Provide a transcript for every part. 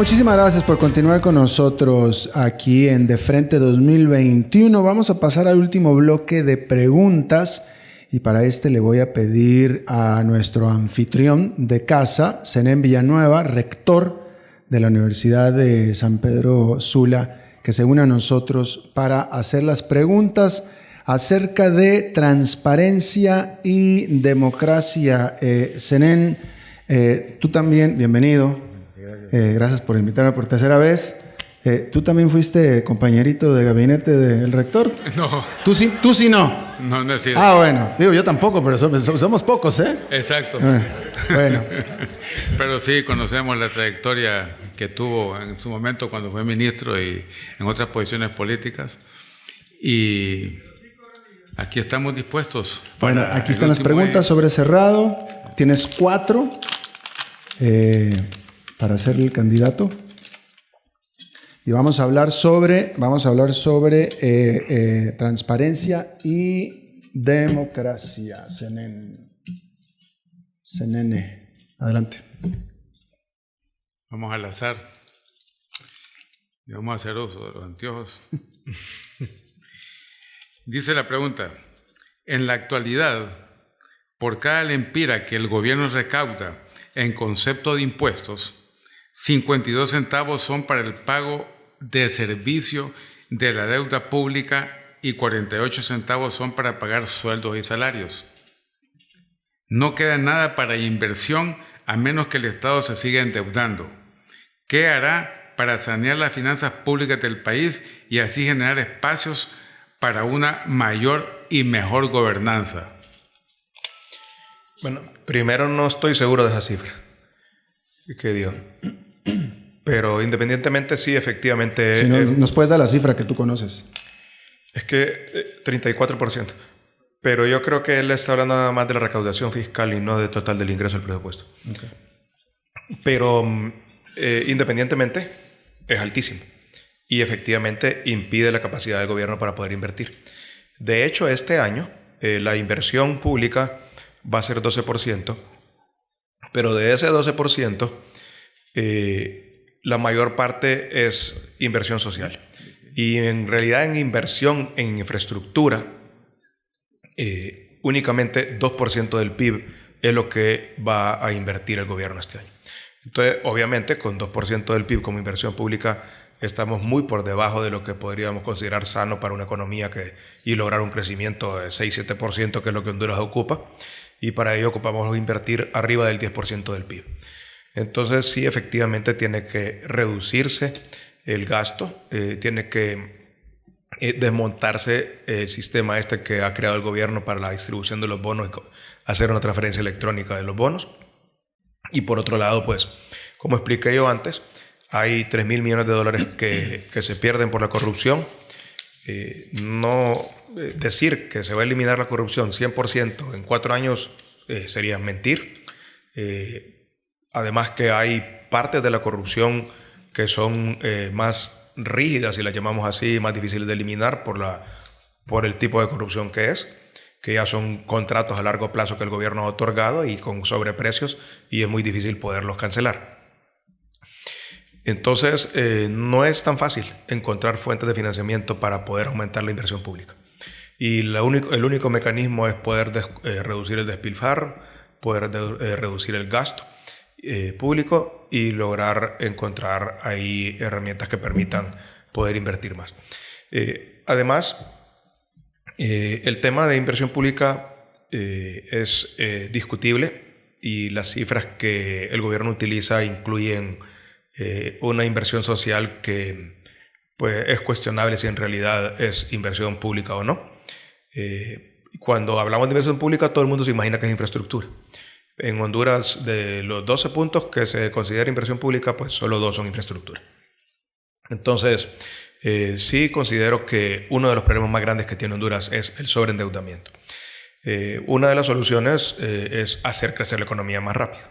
muchísimas gracias por continuar con nosotros aquí en De Frente 2021. Vamos a pasar al último bloque de preguntas y para este le voy a pedir a nuestro anfitrión de casa, Zenén Villanueva, rector de la Universidad de San Pedro Sula, que se une a nosotros para hacer las preguntas acerca de transparencia y democracia. Zenén, tú también, bienvenido. Gracias por invitarme por tercera vez. ¿Tú también fuiste compañerito de gabinete del rector? No. ¿Tú sí no? No, no es cierto. Ah, bueno. Digo, yo tampoco, pero somos pocos, ¿eh? Exacto. Bueno. Pero sí, conocemos la trayectoria que tuvo en su momento cuando fue ministro y en otras posiciones políticas. Y aquí estamos dispuestos. Bueno, aquí están las preguntas sobre Cerrado. Tienes 4 para ser el candidato. Y vamos a hablar sobre transparencia y democracia. Zenén, adelante. Vamos al azar. Y vamos a hacer uso de los anteojos. Dice la pregunta: en la actualidad, por cada lempira que el gobierno recauda en concepto de impuestos, 52 centavos son para el pago de servicio de la deuda pública y 48 centavos son para pagar sueldos y salarios. No queda nada para inversión a menos que el Estado se siga endeudando. ¿Qué hará para sanear las finanzas públicas del país y así generar espacios para una mayor y mejor gobernanza? Bueno, primero no estoy seguro de esa cifra que dio. Pero independientemente, sí, efectivamente... Si no, ¿nos puedes dar la cifra que tú conoces? Es que 34%. Pero yo creo que él está hablando nada más de la recaudación fiscal y no del total del ingreso del presupuesto. Okay. Pero independientemente, es altísimo. Y efectivamente impide la capacidad del gobierno para poder invertir. De hecho, este año la inversión pública va a ser 12%. Pero de ese 12%... la mayor parte es inversión social. Y en realidad en inversión en infraestructura, únicamente 2% del PIB es lo que va a invertir el gobierno este año. Entonces, obviamente, con 2% del PIB como inversión pública, estamos muy por debajo de lo que podríamos considerar sano para una economía y lograr un crecimiento de 6-7%, que es lo que Honduras ocupa. Y para ello ocupamos invertir arriba del 10% del PIB. Entonces sí, efectivamente tiene que reducirse el gasto, tiene que desmontarse el sistema que ha creado el gobierno para la distribución de los bonos y hacer una transferencia electrónica de los bonos. Y por otro lado, pues, como expliqué yo antes, hay 3.000 millones de dólares que se pierden por la corrupción. No decir que se va a eliminar la corrupción 100% en 4 años sería mentir. Además que hay partes de la corrupción que son más rígidas, si las llamamos así, más difíciles de eliminar por el tipo de corrupción que ya son contratos a largo plazo que el gobierno ha otorgado y con sobreprecios y es muy difícil poderlos cancelar. Entonces, no es tan fácil encontrar fuentes de financiamiento para poder aumentar la inversión pública. Y el único mecanismo es poder reducir el despilfarro, poder reducir el gasto público y lograr encontrar ahí herramientas que permitan poder invertir más. Además, el tema de inversión pública es discutible y las cifras que el gobierno utiliza incluyen una inversión social que pues, es cuestionable si en realidad es inversión pública o no. Cuando hablamos de inversión pública, todo el mundo se imagina que es infraestructura. En Honduras, de los 12 puntos que se considera inversión pública, pues solo 2 son infraestructura. Entonces, sí considero que uno de los problemas más grandes que tiene Honduras es el sobreendeudamiento. Una de las soluciones es hacer crecer la economía más rápido.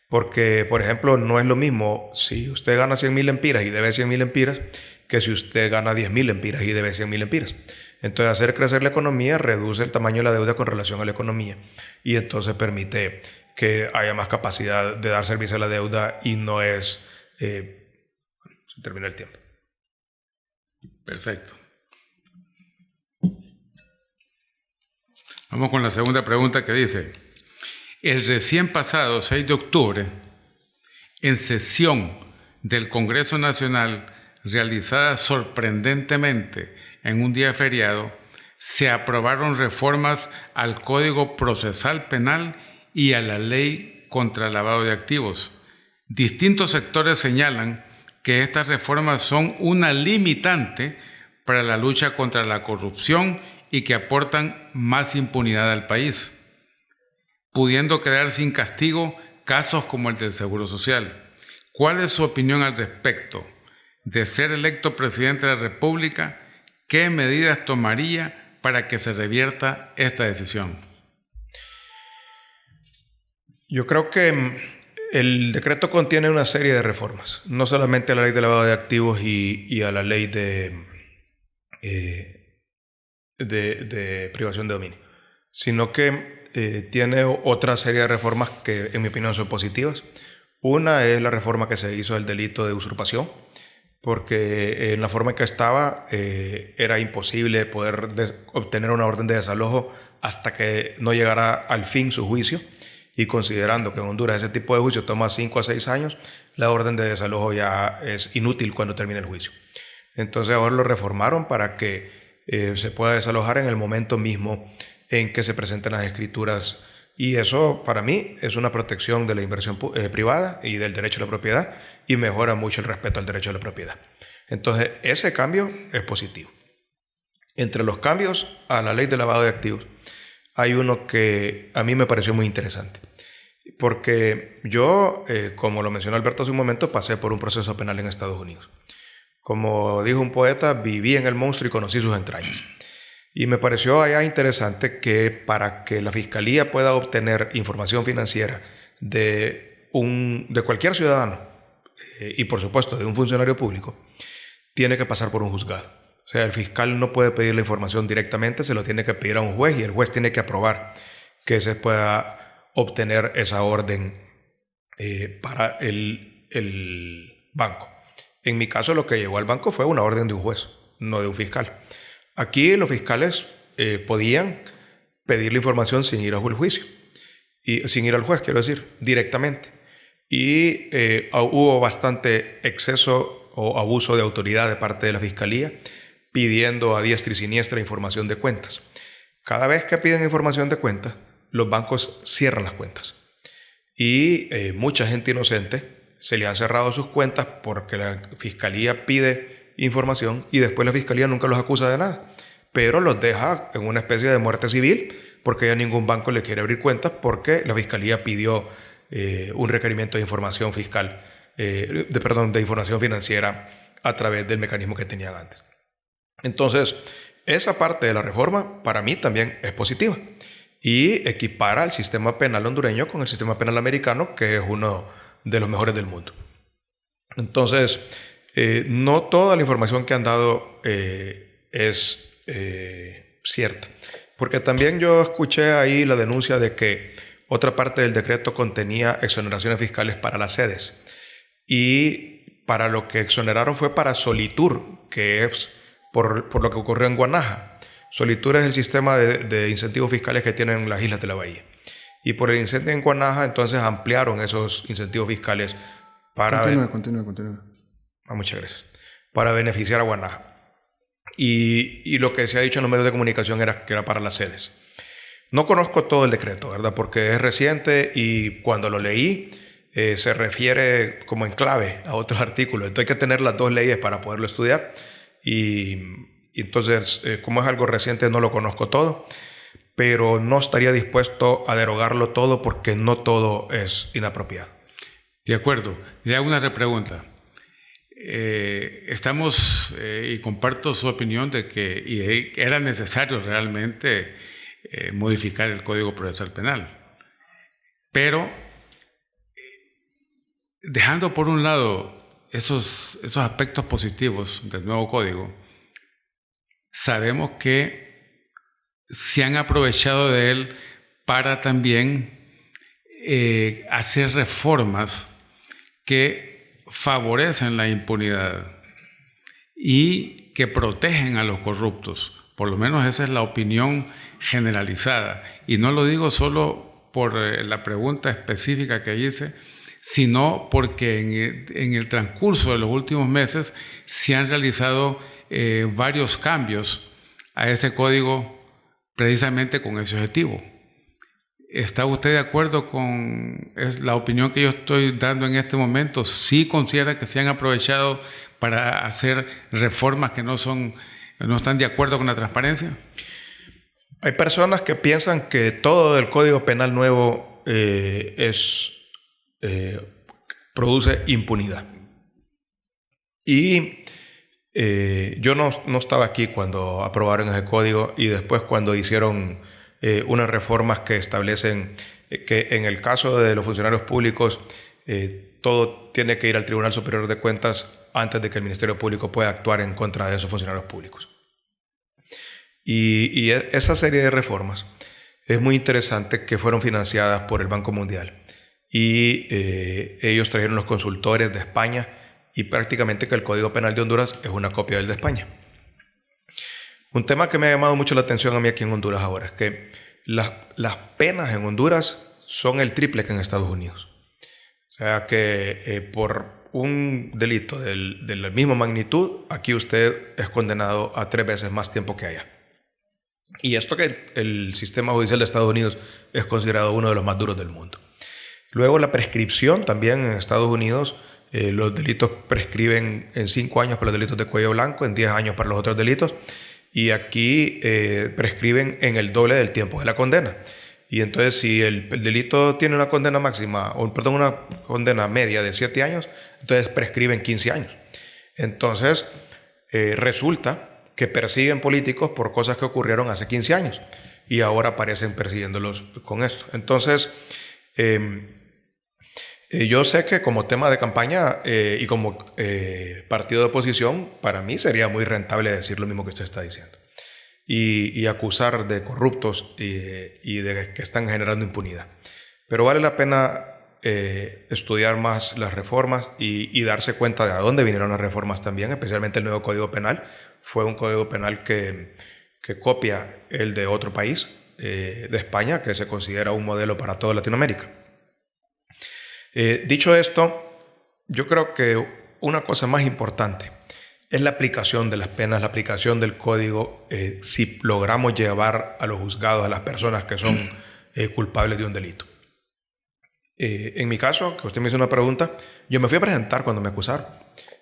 Porque, por ejemplo, no es lo mismo si usted gana 100.000 lempiras y debe 100.000 lempiras que si usted gana 10.000 lempiras y debe 100.000 lempiras. Entonces, hacer crecer la economía reduce el tamaño de la deuda con relación a la economía y entonces permite que haya más capacidad de dar servicio a la deuda y no es Se terminó el tiempo. Perfecto. Vamos con la segunda pregunta que dice: el recién pasado 6 de octubre, en sesión del Congreso Nacional, realizada sorprendentemente en un día feriado, se aprobaron reformas al Código Procesal Penal y a la Ley contra el Lavado de Activos. Distintos sectores señalan que estas reformas son una limitante para la lucha contra la corrupción y que aportan más impunidad al país, pudiendo quedar sin castigo casos como el del Seguro Social. ¿Cuál es su opinión al respecto? De ser electo presidente de la República, ¿qué medidas tomaría para que se revierta esta decisión? Yo creo que el decreto contiene una serie de reformas, no solamente a la ley de lavado de activos y a la ley de privación de dominio, sino que tiene otra serie de reformas que en mi opinión son positivas. Una es la reforma que se hizo del delito de usurpación, porque en la forma en que estaba era imposible poder obtener una orden de desalojo hasta que no llegara al fin su juicio, y considerando que en Honduras ese tipo de juicio toma 5 a 6 años, la orden de desalojo ya es inútil cuando termine el juicio. Entonces ahora lo reformaron para que se pueda desalojar en el momento mismo en que se presenten las escrituras, y eso para mí es una protección de la inversión privada y del derecho a la propiedad, y mejora mucho el respeto al derecho a la propiedad. Entonces ese cambio es positivo. Entre los cambios a la ley de lavado de activos hay uno que a mí me pareció muy interesante, porque yo, como lo mencionó Alberto hace un momento, pasé por un proceso penal en Estados Unidos. Como dijo un poeta, viví en el monstruo y conocí sus entrañas. Y me pareció allá interesante que para que la Fiscalía pueda obtener información financiera de cualquier ciudadano, y por supuesto de un funcionario público, tiene que pasar por un juzgado. O sea, el fiscal no puede pedir la información directamente, se lo tiene que pedir a un juez y el juez tiene que aprobar que se pueda obtener esa orden para el banco. En mi caso, lo que llegó al banco fue una orden de un juez, no de un fiscal. Aquí los fiscales podían pedir la información sin ir al juicio, y sin ir al juez, quiero decir, directamente. Y hubo bastante exceso o abuso de autoridad de parte de la Fiscalía, pidiendo a diestra y siniestra información de cuentas. Cada vez que piden información de cuentas, los bancos cierran las cuentas. Y mucha gente inocente se le han cerrado sus cuentas porque la Fiscalía pide información y después la Fiscalía nunca los acusa de nada, pero los deja en una especie de muerte civil porque ya ningún banco le quiere abrir cuentas porque la Fiscalía pidió un requerimiento de información fiscal, de información financiera a través del mecanismo que tenían antes. Entonces, esa parte de la reforma para mí también es positiva y equipara el sistema penal hondureño con el sistema penal americano, que es uno de los mejores del mundo. Entonces, no toda la información que han dado es cierta, porque también yo escuché ahí la denuncia de que otra parte del decreto contenía exoneraciones fiscales para las sedes, y para lo que exoneraron fue para Solitur, que es por lo que ocurrió en Guanaja. Solitur es el sistema de incentivos fiscales que tienen las islas de la Bahía. Y por el incendio en Guanaja, entonces ampliaron esos incentivos fiscales para... Continúa. Muchas gracias. Para beneficiar a Guanaja. Y lo que se ha dicho en los medios de comunicación era que era para las sedes. No conozco todo el decreto, ¿verdad? Porque es reciente y cuando lo leí se refiere como en clave a otros artículos. Entonces hay que tener las dos leyes para poderlo estudiar. Y entonces, como es algo reciente, no lo conozco todo, pero no estaría dispuesto a derogarlo todo porque no todo es inapropiado. De acuerdo. Le hago una repregunta. Estamos, y comparto su opinión de que era necesario realmente modificar el Código Procesal Penal. Pero, dejando por un lado esos aspectos positivos del nuevo código, sabemos que se han aprovechado de él para también hacer reformas que favorecen la impunidad y que protegen a los corruptos. Por lo menos esa es la opinión generalizada. Y no lo digo solo por la pregunta específica que hice, sino porque en el transcurso de los últimos meses se han realizado varios cambios a ese código precisamente con ese objetivo. ¿Está usted de acuerdo con la opinión que yo estoy dando en este momento? ¿Sí considera que se han aprovechado para hacer reformas que no están de acuerdo con la transparencia? Hay personas que piensan que todo el Código Penal nuevo produce impunidad. Y yo no estaba aquí cuando aprobaron ese código y después cuando hicieron unas reformas que establecen que en el caso de los funcionarios públicos todo tiene que ir al Tribunal Superior de Cuentas antes de que el Ministerio Público pueda actuar en contra de esos funcionarios públicos. Y esa serie de reformas es muy interesante, que fueron financiadas por el Banco Mundial y ellos trajeron los consultores de España, y prácticamente que el Código Penal de Honduras es una copia del de España. Un tema que me ha llamado mucho la atención a mí aquí en Honduras ahora es que las penas en Honduras son el triple que en Estados Unidos. O sea que por un delito de la misma magnitud, aquí usted es condenado a 3 veces más tiempo que allá. Y esto que el sistema judicial de Estados Unidos es considerado uno de los más duros del mundo. Luego la prescripción también en Estados Unidos, los delitos prescriben en 5 años para los delitos de cuello blanco, en 10 años para los otros delitos, y aquí prescriben en el doble del tiempo de la condena. Y entonces si el delito tiene una condena máxima, una condena media de 7 años, entonces prescriben 15 años. Entonces resulta que persiguen políticos por cosas que ocurrieron hace 15 años y ahora parecen persiguiéndolos con esto. Entonces, yo sé que como tema de campaña y como partido de oposición, para mí sería muy rentable decir lo mismo que usted está diciendo y acusar de corruptos y de que están generando impunidad. Pero vale la pena estudiar más las reformas y darse cuenta de a dónde vinieron las reformas también, especialmente el nuevo Código Penal. Fue un Código Penal que copia el de otro país, de España, que se considera un modelo para toda Latinoamérica. Dicho esto, yo creo que una cosa más importante es la aplicación de las penas, la aplicación del código, si logramos llevar a los juzgados a las personas que son culpables de un delito. En mi caso, que usted me hizo una pregunta, yo me fui a presentar cuando me acusaron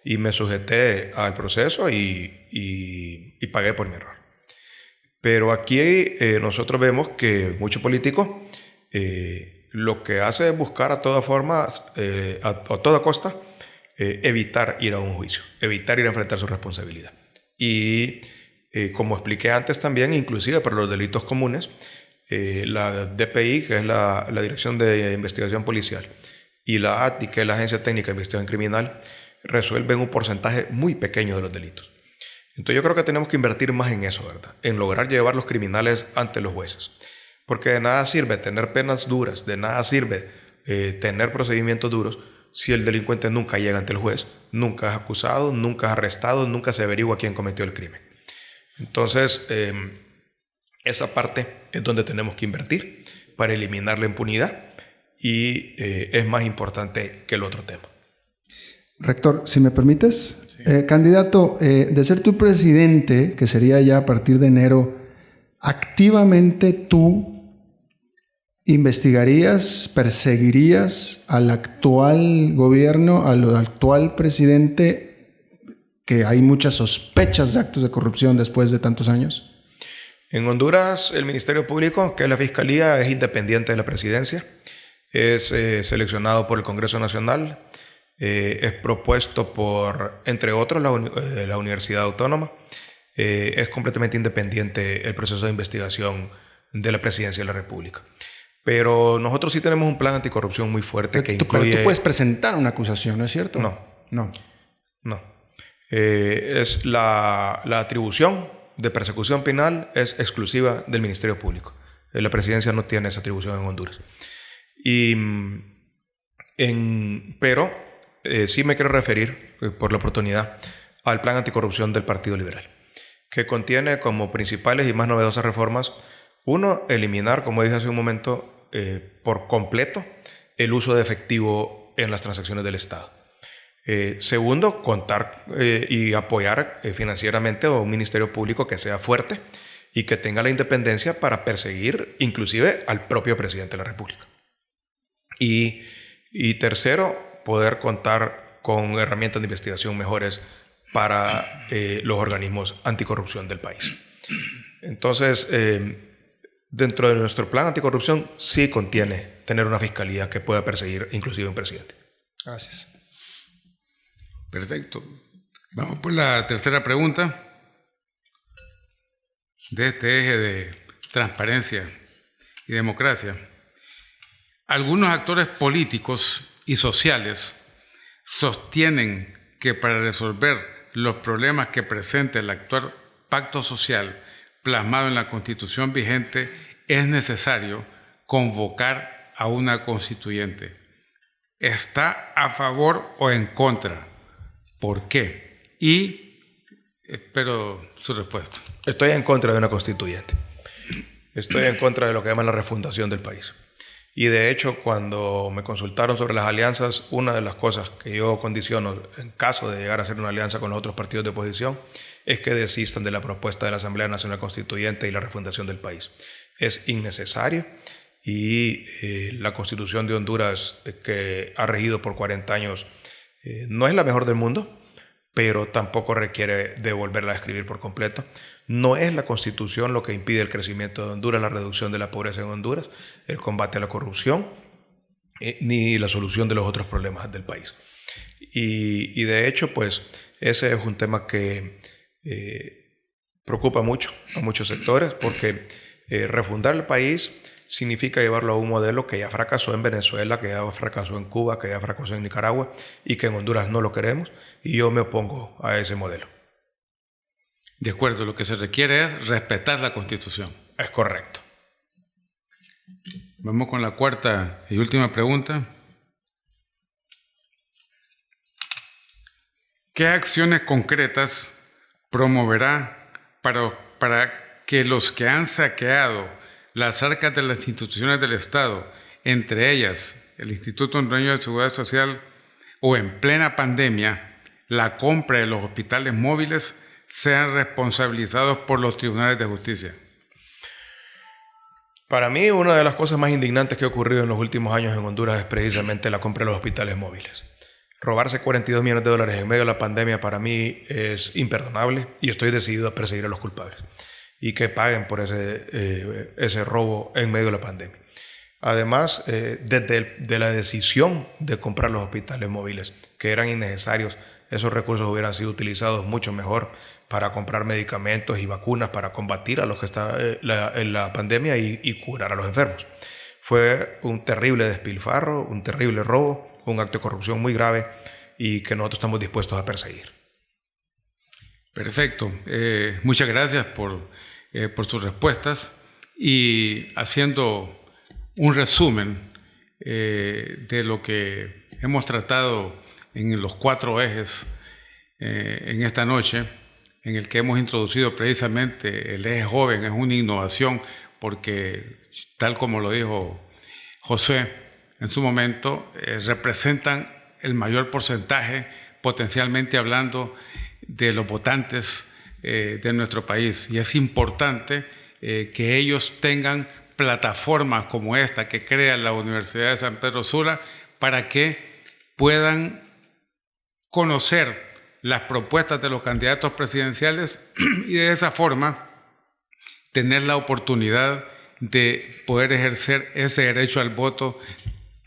y me sujeté al proceso y pagué por mi error. Pero aquí nosotros vemos que muchos políticos lo que hace es buscar a toda forma, a toda costa, evitar ir a un juicio, evitar ir a enfrentar su responsabilidad. Y como expliqué antes también, inclusive para los delitos comunes, la DPI, que es la Dirección de Investigación Policial, y la ATI, que es la Agencia Técnica de Investigación Criminal, resuelven un porcentaje muy pequeño de los delitos. Entonces yo creo que tenemos que invertir más en eso, ¿verdad? En lograr llevar los criminales ante los jueces. Porque de nada sirve tener penas duras, de nada sirve tener procedimientos duros si el delincuente nunca llega ante el juez, nunca es acusado, nunca es arrestado, nunca se averigua quién cometió el crimen. Entonces, esa parte es donde tenemos que invertir para eliminar la impunidad y es más importante que el otro tema. Rector, si me permites, sí. Candidato, de ser tu presidente, que sería ya a partir de enero, activamente tú ¿investigarías, perseguirías al actual gobierno, al actual presidente, que hay muchas sospechas de actos de corrupción después de tantos años? En Honduras, el Ministerio Público, que es la Fiscalía, es independiente de la presidencia, es seleccionado por el Congreso Nacional, es propuesto por, entre otros, la Universidad Autónoma, es completamente independiente el proceso de investigación de la Presidencia de la República. Pero nosotros sí tenemos un plan anticorrupción muy fuerte que incluye... Pero tú puedes presentar una acusación, ¿no es cierto? No. Es la atribución de persecución penal es exclusiva del Ministerio Público. La Presidencia no tiene esa atribución en Honduras. Pero sí me quiero referir, por la oportunidad, al plan anticorrupción del Partido Liberal, que contiene como principales y más novedosas reformas, uno, eliminar, como dije hace un momento, por completo el uso de efectivo en las transacciones del Estado. Segundo, contar y apoyar financieramente a un ministerio público que sea fuerte y que tenga la independencia para perseguir inclusive al propio presidente de la República. Y tercero, poder contar con herramientas de investigación mejores para los organismos anticorrupción del país. Entonces, dentro de nuestro plan anticorrupción sí contiene tener una fiscalía que pueda perseguir inclusive a un presidente. Gracias. Perfecto. Vamos por la tercera pregunta de este eje de transparencia y democracia. Algunos actores políticos y sociales sostienen que para resolver los problemas que presenta el actual pacto social plasmado en la Constitución vigente es necesario convocar a una constituyente. ¿Está a favor o en contra? ¿Por qué? Y espero su respuesta. Estoy en contra de una constituyente. Estoy en contra de lo que llaman la refundación del país. Y de hecho, cuando me consultaron sobre las alianzas, una de las cosas que yo condiciono en caso de llegar a hacer una alianza con los otros partidos de oposición es que desistan de la propuesta de la Asamblea Nacional Constituyente y la refundación del país. Es innecesario y la Constitución de Honduras, que ha regido por 40 años, no es la mejor del mundo, pero tampoco requiere de volverla a escribir por completo. No es la Constitución lo que impide el crecimiento de Honduras, la reducción de la pobreza en Honduras, el combate a la corrupción, ni la solución de los otros problemas del país. Y de hecho, pues, ese es un tema que preocupa mucho a muchos sectores, porque refundar el país significa llevarlo a un modelo que ya fracasó en Venezuela, que ya fracasó en Cuba, que ya fracasó en Nicaragua y que en Honduras no lo queremos, y yo me opongo a ese modelo. De acuerdo, lo que se requiere es respetar la Constitución. Es correcto. Vamos con la cuarta y última pregunta. ¿Qué acciones concretas promoverá para que los que han saqueado las arcas de las instituciones del Estado, entre ellas el Instituto Hondureño de Seguridad Social, o en plena pandemia, la compra de los hospitales móviles, sean responsabilizados por los tribunales de justicia? Para mí, una de las cosas más indignantes que ha ocurrido en los últimos años en Honduras es precisamente la compra de los hospitales móviles. Robarse $42 millones en medio de la pandemia para mí es imperdonable y estoy decidido a perseguir a los culpables y que paguen por ese robo en medio de la pandemia. Además, desde la decisión de comprar los hospitales móviles, que eran innecesarios, esos recursos hubieran sido utilizados mucho mejor para comprar medicamentos y vacunas para combatir a los que están en la pandemia y curar a los enfermos. Fue un terrible despilfarro, un terrible robo, un acto de corrupción muy grave y que nosotros estamos dispuestos a perseguir. Perfecto. Muchas gracias por sus respuestas y haciendo un resumen de lo que hemos tratado en los 4 ejes en esta noche, en el que hemos introducido precisamente el eje joven. Es una innovación porque, tal como lo dijo José en su momento, representan el mayor porcentaje, potencialmente hablando, de los votantes de nuestro país. Y es importante que ellos tengan plataformas como esta que crea la Universidad de San Pedro Sula para que puedan conocer las propuestas de los candidatos presidenciales y de esa forma tener la oportunidad de poder ejercer ese derecho al voto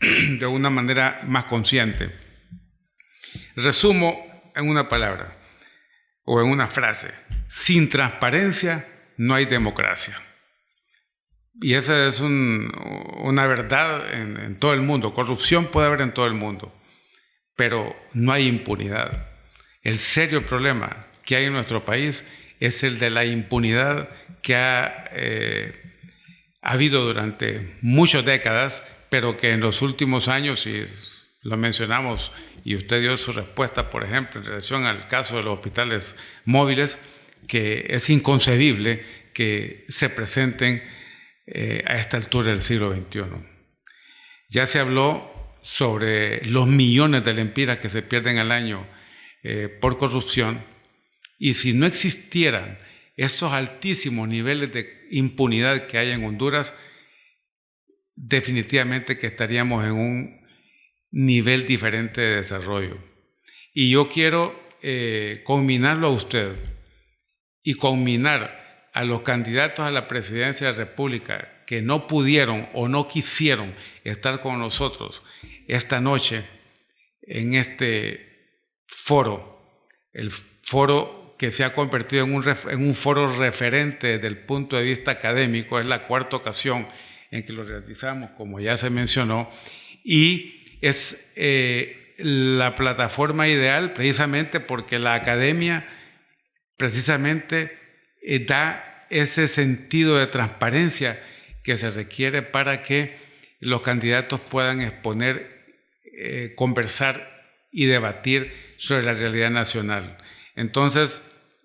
de una manera más consciente. Resumo en una palabra o en una frase: sin transparencia no hay democracia. Y esa es una verdad en todo el mundo. Corrupción puede haber en todo el mundo, pero no hay impunidad. El serio problema que hay en nuestro país es el de la impunidad que ha habido durante muchas décadas, pero que en los últimos años, y lo mencionamos y usted dio su respuesta, por ejemplo, en relación al caso de los hospitales móviles, que es inconcebible que se presenten a esta altura del siglo XXI. Ya se habló sobre los millones de lempiras que se pierden al año por corrupción, y si no existieran estos altísimos niveles de impunidad que hay en Honduras, definitivamente que estaríamos en un nivel diferente de desarrollo. Y yo quiero conminarlo a usted y conminar a los candidatos a la presidencia de la República que no pudieron o no quisieron estar con nosotros esta noche en este foro, el foro que se ha convertido en un foro referente desde el punto de vista académico. Es la cuarta ocasión en que lo realizamos, como ya se mencionó, y es la plataforma ideal precisamente porque la academia precisamente da ese sentido de transparencia que se requiere para que los candidatos puedan exponer, conversar y debatir sobre la realidad nacional. Entonces,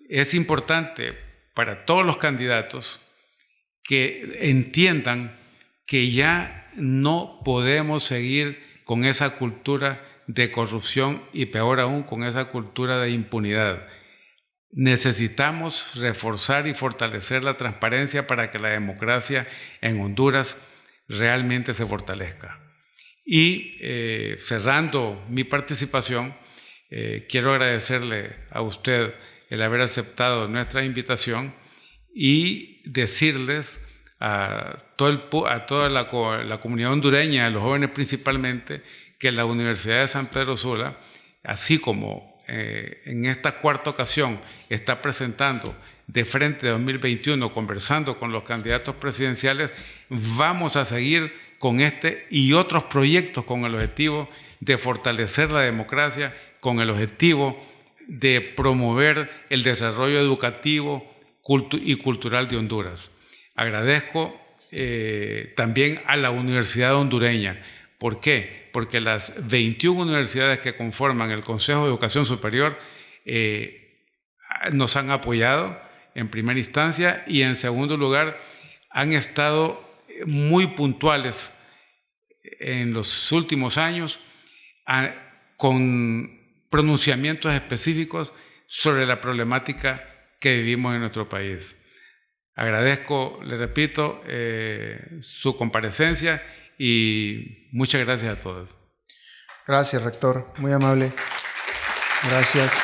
es importante para todos los candidatos que entiendan que ya no podemos seguir con esa cultura de corrupción y peor aún con esa cultura de impunidad. Necesitamos reforzar y fortalecer la transparencia para que la democracia en Honduras realmente se fortalezca. Y cerrando mi participación, quiero agradecerle a usted el haber aceptado nuestra invitación y decirles a toda la comunidad hondureña, a los jóvenes principalmente, que la Universidad de San Pedro Sula, así como en esta cuarta ocasión está presentando de frente 2021, conversando con los candidatos presidenciales, vamos a seguir con este y otros proyectos con el objetivo de fortalecer la democracia, con el objetivo de promover el desarrollo educativo y cultural de Honduras. Agradezco también a la Universidad hondureña. ¿Por qué? Porque las 21 universidades que conforman el Consejo de Educación Superior nos han apoyado en primera instancia y en segundo lugar han estado muy puntuales en los últimos años con pronunciamientos específicos sobre la problemática que vivimos en nuestro país. Agradezco, le repito, su comparecencia y muchas gracias a todos. Gracias, rector. Muy amable. Gracias.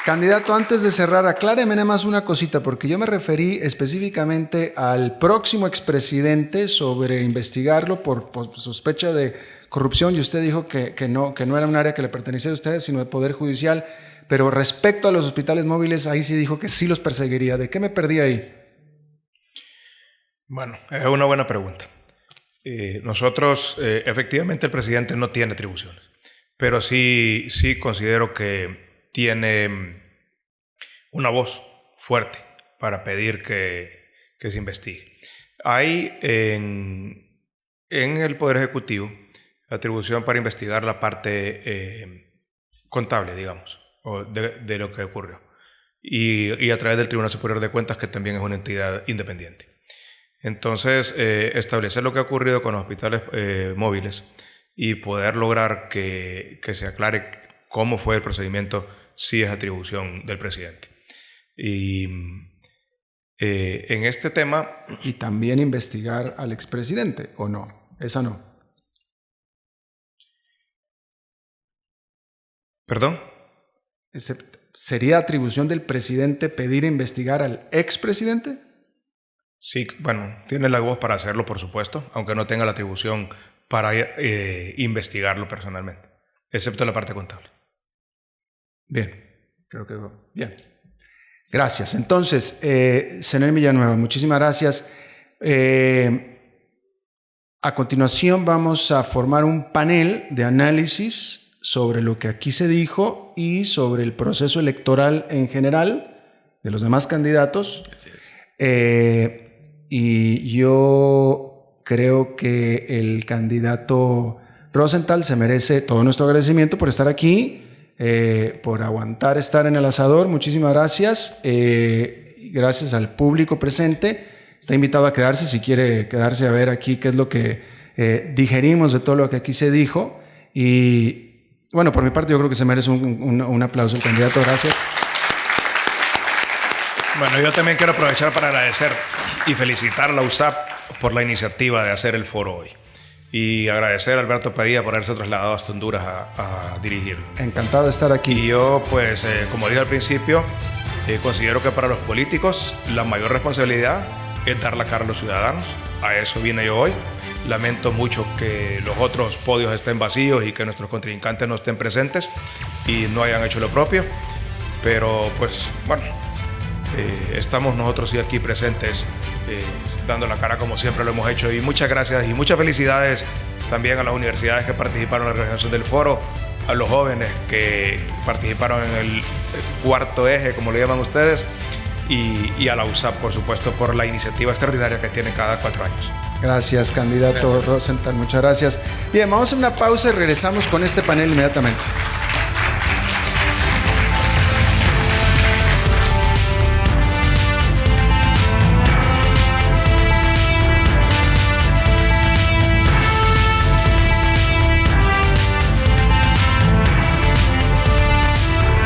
Candidato, antes de cerrar, acláreme nada más una cosita, porque yo me referí específicamente al próximo expresidente sobre investigarlo por sospecha de corrupción, y usted dijo que no era un área que le pertenecía a ustedes, sino de Poder Judicial. Pero respecto a los hospitales móviles, ahí sí dijo que sí los perseguiría. ¿De qué me perdí ahí? Bueno, es una buena pregunta. Nosotros, efectivamente, el presidente no tiene atribuciones, pero sí considero que tiene una voz fuerte para pedir que se investigue. Hay en el Poder Ejecutivo atribución para investigar la parte contable, digamos, de lo que ocurrió. Y a través del Tribunal Superior de Cuentas, que también es una entidad independiente. Entonces, establecer lo que ha ocurrido con los hospitales móviles y poder lograr que se aclare cómo fue el procedimiento, sí es atribución del presidente. Y en este tema... Y también investigar al expresidente, ¿o no? Esa no. ¿Perdón? ¿Sería atribución del presidente pedir investigar al expresidente? Sí, bueno, tiene la voz para hacerlo, por supuesto, aunque no tenga la atribución para investigarlo personalmente, excepto la parte contable. Bien, creo que bien. Gracias. Entonces, Zenén Villanueva, muchísimas gracias. A continuación vamos a formar un panel de análisis sobre lo que aquí se dijo y sobre el proceso electoral en general de los demás candidatos. Y yo creo que el candidato Rosenthal se merece todo nuestro agradecimiento por estar aquí, por aguantar estar en el asador. Muchísimas gracias. Gracias al público presente. Está invitado a quedarse si quiere quedarse a ver aquí qué es lo que digerimos de todo lo que aquí se dijo. Y bueno, por mi parte yo creo que se merece un aplauso el candidato. Gracias. Bueno, yo también quiero aprovechar para agradecer y felicitar a la USAP por la iniciativa de hacer el foro hoy. Y agradecer a Alberto Padilla por haberse trasladado hasta Honduras a dirigir. Encantado de estar aquí. Y yo, pues, como dije al principio, considero que para los políticos la mayor responsabilidad es dar la cara a los ciudadanos. A eso vine yo hoy. Lamento mucho que los otros podios estén vacíos y que nuestros contrincantes no estén presentes y no hayan hecho lo propio. Pero, pues, bueno, estamos nosotros sí aquí presentes, dando la cara como siempre lo hemos hecho. Y muchas gracias y muchas felicidades también a las universidades que participaron en la realización del foro, a los jóvenes que participaron en el cuarto eje, como lo llaman ustedes, y a la USAP, por supuesto, por la iniciativa extraordinaria que tiene cada 4 años. Gracias, candidato Rosenthal, muchas gracias. Bien, vamos a una pausa y regresamos con este panel inmediatamente.